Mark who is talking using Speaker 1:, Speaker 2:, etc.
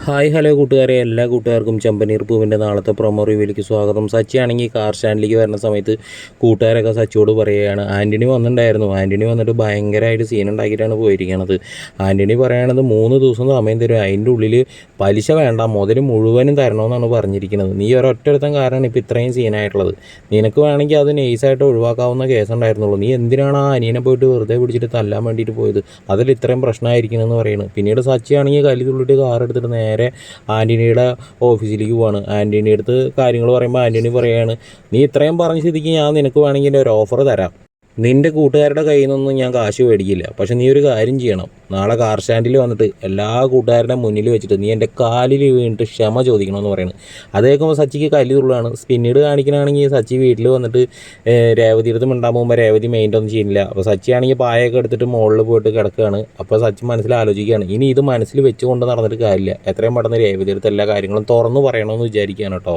Speaker 1: Hi hello കൂട്ടുകാരെ, എല്ലാ കൂട്ടുകാർക്കും ചെമ്പനീർ പൂവിൻ്റെ നാളത്തെ പ്രൊമോ റിവ്യൂവിലേക്ക് സ്വാഗതം. സച്ചി ആണെങ്കിൽ കാർ സ്റ്റാൻഡിലേക്ക് വരുന്ന സമയത്ത് കൂട്ടുകാരൊക്കെ സച്ചിയോട് പറയുകയാണ്, ആൻ്റണി വന്നിട്ടുണ്ടായിരുന്നു. ആൻ്റണി വന്നിട്ട് ഭയങ്കരമായിട്ട് സീൻ ഉണ്ടാക്കിയിട്ടാണ് പോയിരിക്കണത്. ആൻ്റണി പറയണത് 3 ദിവസം സമയം തരും, അതിൻ്റെ ഉള്ളിൽ പലിശ വേണ്ട, മുതൽ മുഴുവനും തരണമെന്നാണ് പറഞ്ഞിരിക്കുന്നത്. നീ ഒരൊറ്റൊരുത്തൻ കാരണമാണ് ഇപ്പോൾ ഇത്രയും സീനായിട്ടുള്ളത്. നിനക്ക് വേണമെങ്കിൽ അത് നൈസായിട്ട് ഒഴിവാക്കാവുന്ന കേസുണ്ടായിരുന്നുള്ളൂ. നീ എന്തിനാണ് ആ അനിയനെ പോയിട്ട് വെറുതെ പിടിച്ചിട്ട് തല്ലാൻ വേണ്ടിയിട്ട് പോയത്? അതിൽ ഇത്രയും പ്രശ്നമായിരിക്കണമെന്ന് പറയുന്നത്. പിന്നീട് സച്ചി ആണെങ്കിൽ കല്ല് തുള്ളിട്ട് കാർ എടുത്തിട്ട് നേരെ ആൻ്റണിയുടെ ഓഫീസിലേക്ക് പോവാണ്. ആൻ്റണി അടുത്ത് കാര്യങ്ങൾ പറയുമ്പോൾ ആൻ്റണി പറയുകയാണ്, നീ ഇത്രയും പറഞ്ഞ സ്ഥിതിക്ക് ഞാൻ നിനക്ക് വേണമെങ്കിൽ ഒരു ഓഫർ തരാം. നിൻ്റെ കൂട്ടുകാരുടെ കയ്യിൽ നിന്നൊന്നും ഞാൻ കാശ് മേടിക്കില്ല. പക്ഷെ നീ ഒരു കാര്യം ചെയ്യണം, നാളെ കാർ സ്റ്റാൻഡിൽ വന്നിട്ട് എല്ലാ കൂട്ടുകാരുടെ മുന്നിൽ വെച്ചിട്ട് നീ എൻ്റെ കാലിൽ വീണിട്ട് ക്ഷമ ചോദിക്കണമെന്ന് പറയുന്നത്. അത് കേൾക്കുമ്പോൾ സച്ചിക്ക് കല്ല് തുള്ളാണ്. പിന്നീട് കാണിക്കണമെങ്കിൽ സച്ചി വീട്ടിൽ വന്നിട്ട് രേവതി അടുത്ത് മിണ്ടാൻ പോകുമ്പോൾ രേവതി മെയിൻ്റ് ഒന്നും ചെയ്യുന്നില്ല. അപ്പോൾ സച്ചി ആണെങ്കിൽ പായൊക്കെ എടുത്തിട്ട് മുകളിൽ പോയിട്ട് കിടക്കുകയാണ്. അപ്പോൾ സച്ചി മനസ്സിൽ ആലോചിക്കുകയാണ്, ഇനി ഇത് മനസ്സിൽ വെച്ചുകൊണ്ട് നടന്നിട്ട് കാര്യമില്ല, എത്രയും പെട്ടെന്ന് രേവതി അടുത്ത് എല്ലാ കാര്യങ്ങളും തുറന്നു പറയണമെന്ന് വിചാരിക്കുകയാണ് കേട്ടോ.